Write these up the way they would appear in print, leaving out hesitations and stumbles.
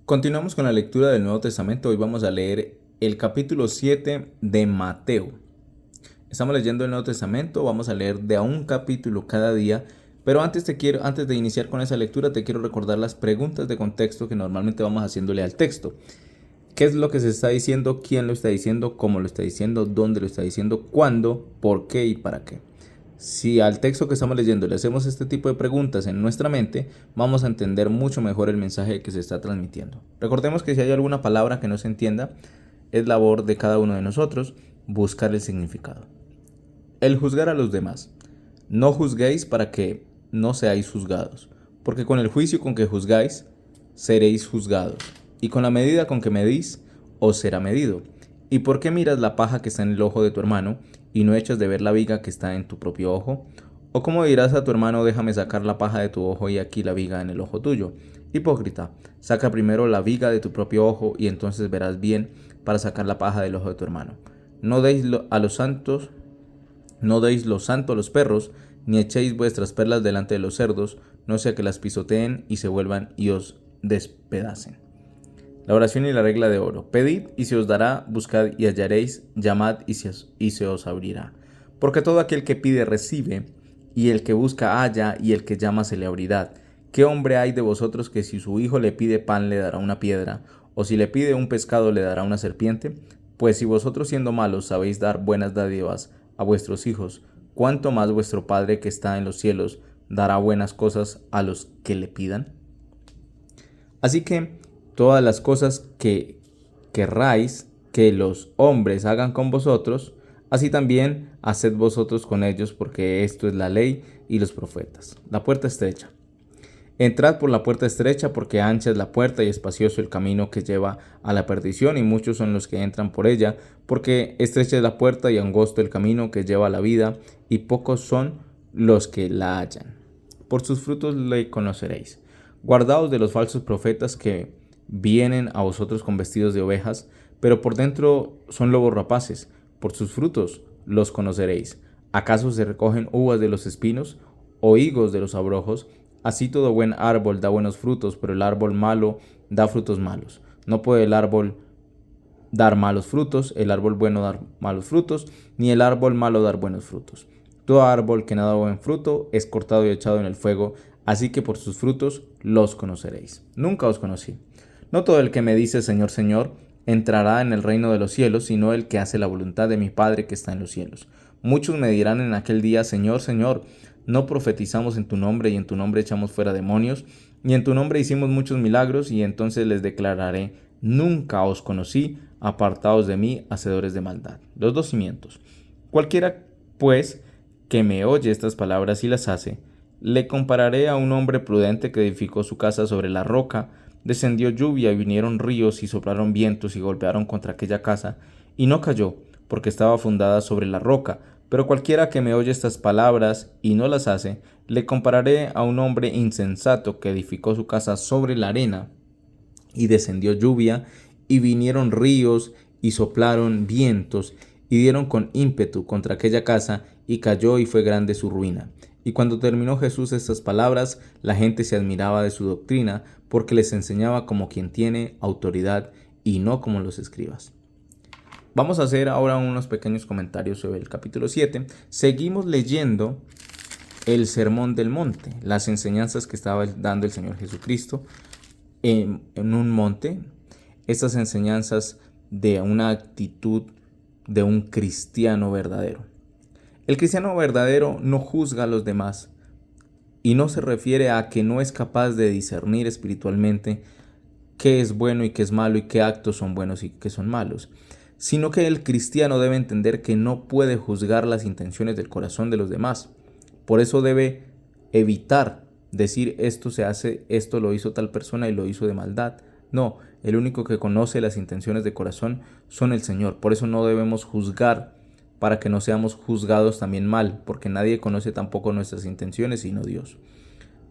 Continuamos con la lectura del Nuevo Testamento. Hoy vamos a leer el capítulo 7 de Mateo. Estamos leyendo el Nuevo Testamento, vamos a leer de a un capítulo cada día, pero antes de iniciar con esa lectura, te quiero recordar las preguntas de contexto que normalmente vamos haciéndole al texto. ¿Qué es lo que se está diciendo? ¿Quién lo está diciendo? ¿Cómo lo está diciendo? ¿Dónde lo está diciendo? ¿Cuándo? ¿Por qué? ¿Y para qué? Si al texto que estamos leyendo le hacemos este tipo de preguntas en nuestra mente, vamos a entender mucho mejor el mensaje que se está transmitiendo. Recordemos que si hay alguna palabra que no se entienda, es labor de cada uno de nosotros buscar el significado. El juzgar a los demás. No juzguéis para que no seáis juzgados, porque con el juicio con que juzgáis, seréis juzgados, y con la medida con que medís, os será medido. ¿Y por qué miras la paja que está en el ojo de tu hermano, y no echas de ver la viga que está en tu propio ojo? ¿O cómo dirás a tu hermano, déjame sacar la paja de tu ojo y aquí la viga en el ojo tuyo? Hipócrita, saca primero la viga de tu propio ojo, y entonces verás bien para sacar la paja del ojo de tu hermano. No deis a los santos No deis lo santo a los perros, ni echéis vuestras perlas delante de los cerdos, no sea que las pisoteen y se vuelvan y os despedacen. La oración y la regla de oro. Pedid y se os dará, buscad y hallaréis, llamad y se os abrirá. Porque todo aquel que pide recibe, y el que busca halla, y el que llama se le abrirá. ¿Qué hombre hay de vosotros que si su hijo le pide pan le dará una piedra, o si le pide un pescado le dará una serpiente? Pues si vosotros siendo malos sabéis dar buenas dádivas a vuestros hijos, ¿cuánto más vuestro Padre que está en los cielos dará buenas cosas a los que le pidan? Así que todas las cosas que querráis que los hombres hagan con vosotros, así también haced vosotros con ellos, porque esto es la ley y los profetas. La puerta estrecha. Entrad por la puerta estrecha, porque ancha es la puerta y espacioso el camino que lleva a la perdición, y muchos son los que entran por ella, porque estrecha es la puerta y angosto el camino que lleva a la vida, y pocos son los que la hallan. Por sus frutos le conoceréis. Guardaos de los falsos profetas que vienen a vosotros con vestidos de ovejas, pero por dentro son lobos rapaces. Por sus frutos los conoceréis. ¿Acaso se recogen uvas de los espinos o higos de los abrojos? Así todo buen árbol da buenos frutos, pero el árbol malo da frutos malos. No puede el árbol dar malos frutos, el árbol bueno dar malos frutos, ni el árbol malo dar buenos frutos. Todo árbol que no da buen fruto es cortado y echado en el fuego, así que por sus frutos los conoceréis. Nunca os conocí. No todo el que me dice Señor, Señor, entrará en el reino de los cielos, sino el que hace la voluntad de mi Padre que está en los cielos. Muchos me dirán en aquel día, Señor, Señor, no profetizamos en tu nombre, y en tu nombre echamos fuera demonios, y en tu nombre hicimos muchos milagros, y entonces les declararé, nunca os conocí, apartaos de mí, hacedores de maldad. Los dos cimientos. Cualquiera, pues, que me oye estas palabras y las hace, le compararé a un hombre prudente que edificó su casa sobre la roca. Descendió lluvia y vinieron ríos y soplaron vientos y golpearon contra aquella casa, y no cayó, porque estaba fundada sobre la roca. Pero cualquiera que me oye estas palabras y no las hace, le compararé a un hombre insensato que edificó su casa sobre la arena, y descendió lluvia, y vinieron ríos, y soplaron vientos, y dieron con ímpetu contra aquella casa, y cayó, y fue grande su ruina. Y cuando terminó Jesús estas palabras, la gente se admiraba de su doctrina, porque les enseñaba como quien tiene autoridad y no como los escribas. Vamos a hacer ahora unos pequeños comentarios sobre el capítulo 7. Seguimos leyendo el Sermón del Monte, las enseñanzas que estaba dando el Señor Jesucristo en un monte. Estas enseñanzas de una actitud de un cristiano verdadero. El cristiano verdadero no juzga a los demás, y no se refiere a que no es capaz de discernir espiritualmente qué es bueno y qué es malo, y qué actos son buenos y qué son malos, sino que el cristiano debe entender que no puede juzgar las intenciones del corazón de los demás. Por eso debe evitar decir esto se hace, esto lo hizo tal persona y lo hizo de maldad. No, el único que conoce las intenciones de corazón son el Señor. Por eso no debemos juzgar, para que no seamos juzgados también mal, porque nadie conoce tampoco nuestras intenciones sino Dios.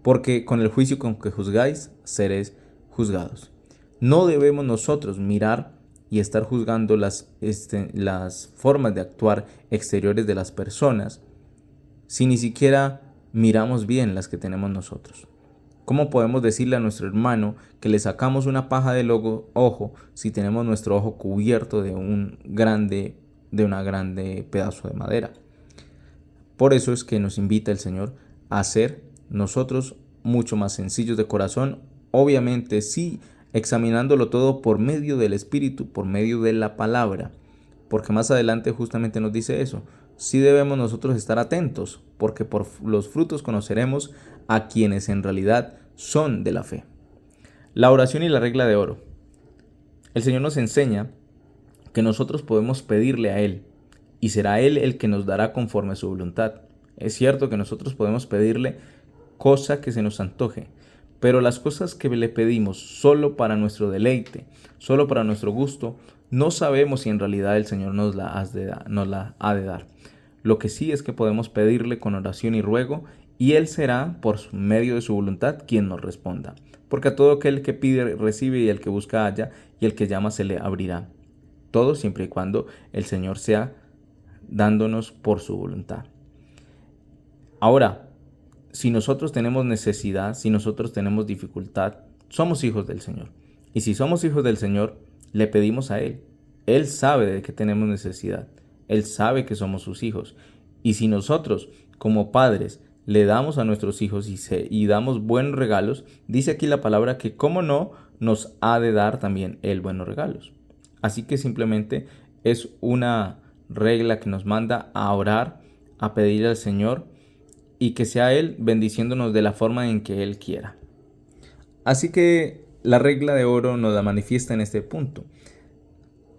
Porque con el juicio con que juzgáis, seréis juzgados. No debemos nosotros mirar y estar juzgando las formas de actuar exteriores de las personas, si ni siquiera miramos bien las que tenemos nosotros. ¿Cómo podemos decirle a nuestro hermano que le sacamos una paja del ojo si tenemos nuestro ojo cubierto de una grande pedazo de madera? Por eso es que nos invita el Señor a ser nosotros mucho más sencillos de corazón, obviamente sí, examinándolo todo por medio del Espíritu, por medio de la palabra, porque más adelante justamente nos dice eso. Sí debemos nosotros estar atentos, porque por los frutos conoceremos a quienes en realidad son de la fe. La oración y la regla de oro. El Señor nos enseña que nosotros podemos pedirle a Él, y será Él el que nos dará conforme a su voluntad. Es cierto que nosotros podemos pedirle cosa que se nos antoje, pero las cosas que le pedimos solo para nuestro deleite, solo para nuestro gusto, no sabemos si en realidad el Señor nos la ha de dar. Lo que sí es que podemos pedirle con oración y ruego, y Él será, por medio de su voluntad, quien nos responda. Porque a todo aquel que pide recibe, y el que busca halla, y el que llama se le abrirá. Todo siempre y cuando el Señor sea dándonos por su voluntad. Ahora, si nosotros tenemos necesidad, si nosotros tenemos dificultad, somos hijos del Señor. Y si somos hijos del Señor, le pedimos a Él. Él sabe de qué tenemos necesidad. Él sabe que somos sus hijos. Y si nosotros, como padres, le damos a nuestros hijos y damos buenos regalos, dice aquí la palabra que cómo no nos ha de dar también Él buenos regalos. Así que simplemente es una regla que nos manda a orar, a pedirle al Señor y que sea Él bendiciéndonos de la forma en que Él quiera. Así que la regla de oro nos la manifiesta en este punto.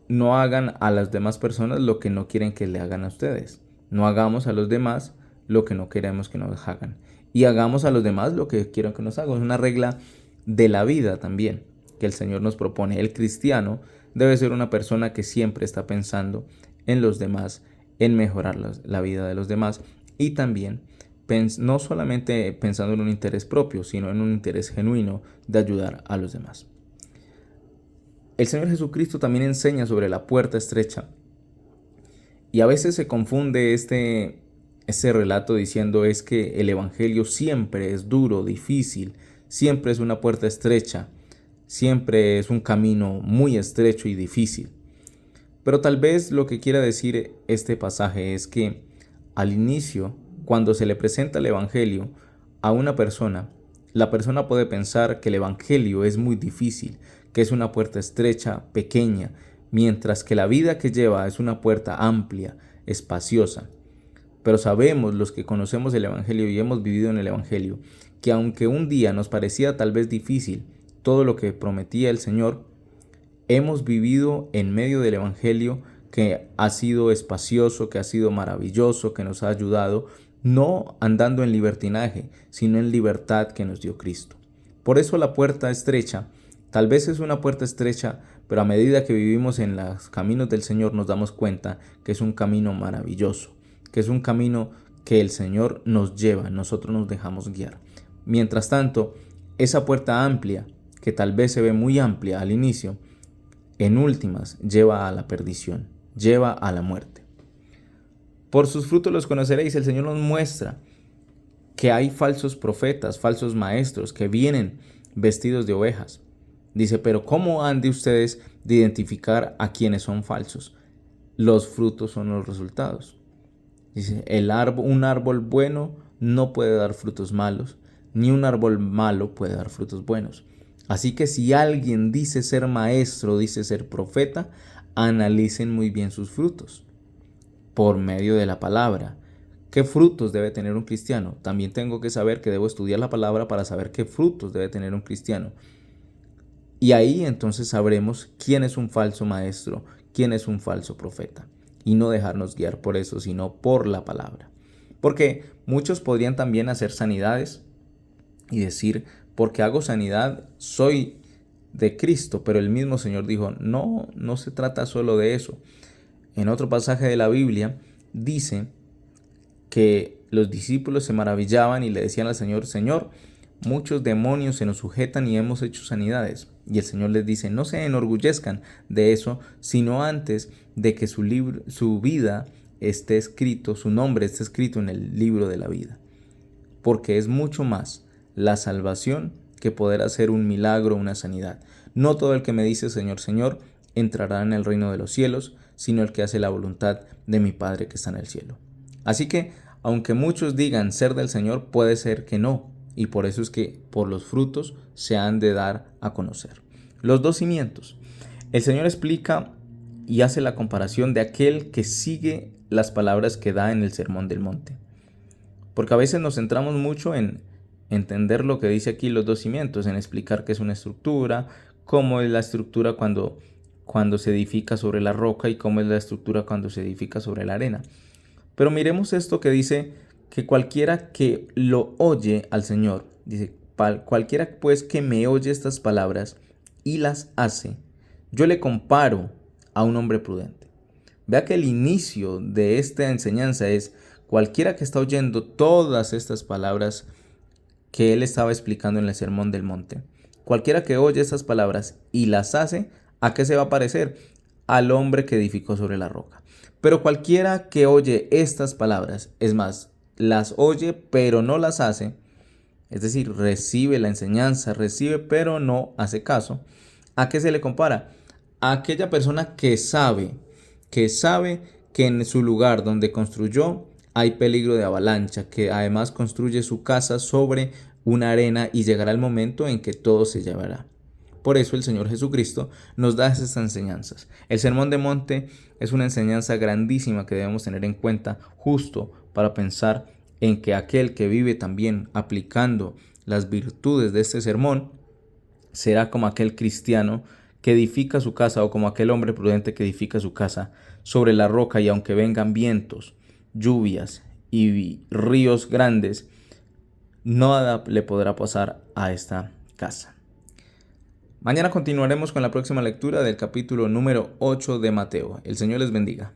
No hagan a las demás personas lo que no quieren que le hagan a ustedes. No hagamos a los demás lo que no queremos que nos hagan. Y hagamos a los demás lo que quieran que nos hagan. Es una regla de la vida también que el Señor nos propone. El cristiano debe ser una persona que siempre está pensando en los demás, en mejorar la vida de los demás y también no solamente pensando en un interés propio, sino en un interés genuino de ayudar a los demás. El Señor Jesucristo también enseña sobre la puerta estrecha y a veces se confunde ese relato diciendo es que el Evangelio siempre es duro, difícil, siempre es una puerta estrecha, siempre es un camino muy estrecho y difícil. Pero tal vez lo que quiera decir este pasaje es que al inicio, cuando se le presenta el Evangelio a una persona, la persona puede pensar que el Evangelio es muy difícil, que es una puerta estrecha, pequeña, mientras que la vida que lleva es una puerta amplia, espaciosa. Pero sabemos los que conocemos el Evangelio y hemos vivido en el Evangelio, que aunque un día nos parecía tal vez difícil todo lo que prometía el Señor, hemos vivido en medio del Evangelio que ha sido espacioso, que ha sido maravilloso, que nos ha ayudado, no andando en libertinaje, sino en libertad que nos dio Cristo. Por eso la puerta estrecha, tal vez es una puerta estrecha, pero a medida que vivimos en los caminos del Señor nos damos cuenta que es un camino maravilloso, que es un camino que el Señor nos lleva, nosotros nos dejamos guiar. Mientras tanto, esa puerta amplia, que tal vez se ve muy amplia al inicio, en últimas lleva a la perdición, lleva a la muerte. Por sus frutos los conoceréis. El Señor nos muestra que hay falsos profetas, falsos maestros que vienen vestidos de ovejas. Dice, pero ¿cómo han de ustedes de identificar a quienes son falsos? Los frutos son los resultados. Dice, un árbol bueno no puede dar frutos malos, ni un árbol malo puede dar frutos buenos. Así que si alguien dice ser maestro, dice ser profeta, analicen muy bien sus frutos por medio de la palabra. ¿Qué frutos debe tener un cristiano? También tengo que saber que debo estudiar la palabra para saber qué frutos debe tener un cristiano. Y ahí entonces sabremos quién es un falso maestro, quién es un falso profeta. Y no dejarnos guiar por eso, sino por la palabra. Porque muchos podrían también hacer sanidades y decir, porque hago sanidad, soy de Cristo. Pero el mismo Señor dijo, no se trata solo de eso. En otro pasaje de la Biblia dice que los discípulos se maravillaban y le decían al Señor, Señor, muchos demonios se nos sujetan y hemos hecho sanidades. Y el Señor les dice, no se enorgullezcan de eso, sino antes de que su vida esté escrito, su nombre esté escrito en el libro de la vida. Porque es mucho más la salvación que poder hacer un milagro, una sanidad. No todo el que me dice Señor, Señor, entrará en el reino de los cielos, sino el que hace la voluntad de mi Padre que está en el cielo. Así que, aunque muchos digan ser del Señor, puede ser que no, y por eso es que por los frutos se han de dar a conocer. Los dos cimientos. El Señor explica y hace la comparación de aquel que sigue las palabras que da en el Sermón del Monte. Porque a veces nos centramos mucho en entender lo que dice aquí los dos cimientos, en explicar qué es una estructura, cómo es la estructura cuando se edifica sobre la roca y cómo es la estructura cuando se edifica sobre la arena. Pero miremos esto que dice que cualquiera que lo oye al Señor, dice, cualquiera pues que me oye estas palabras y las hace, yo le comparo a un hombre prudente. Vea que el inicio de esta enseñanza es cualquiera que está oyendo todas estas palabras que él estaba explicando en el Sermón del Monte. Cualquiera que oye estas palabras y las hace, ¿a qué se va a parecer? Al hombre que edificó sobre la roca. Pero cualquiera que oye estas palabras, es más, las oye pero no las hace, es decir, recibe la enseñanza, recibe pero no hace caso, ¿a qué se le compara? A aquella persona que sabe que en su lugar donde construyó hay peligro de avalancha, que además construye su casa sobre una arena y llegará el momento en que todo se llevará. Por eso el Señor Jesucristo nos da esas enseñanzas. El Sermón de Monte es una enseñanza grandísima que debemos tener en cuenta justo para pensar en que aquel que vive también aplicando las virtudes de este sermón será como aquel cristiano que edifica su casa o como aquel hombre prudente que edifica su casa sobre la roca y aunque vengan vientos, lluvias y ríos grandes, nada le podrá pasar a esta casa. Mañana continuaremos con la próxima lectura del capítulo número 8 de Mateo. El Señor les bendiga.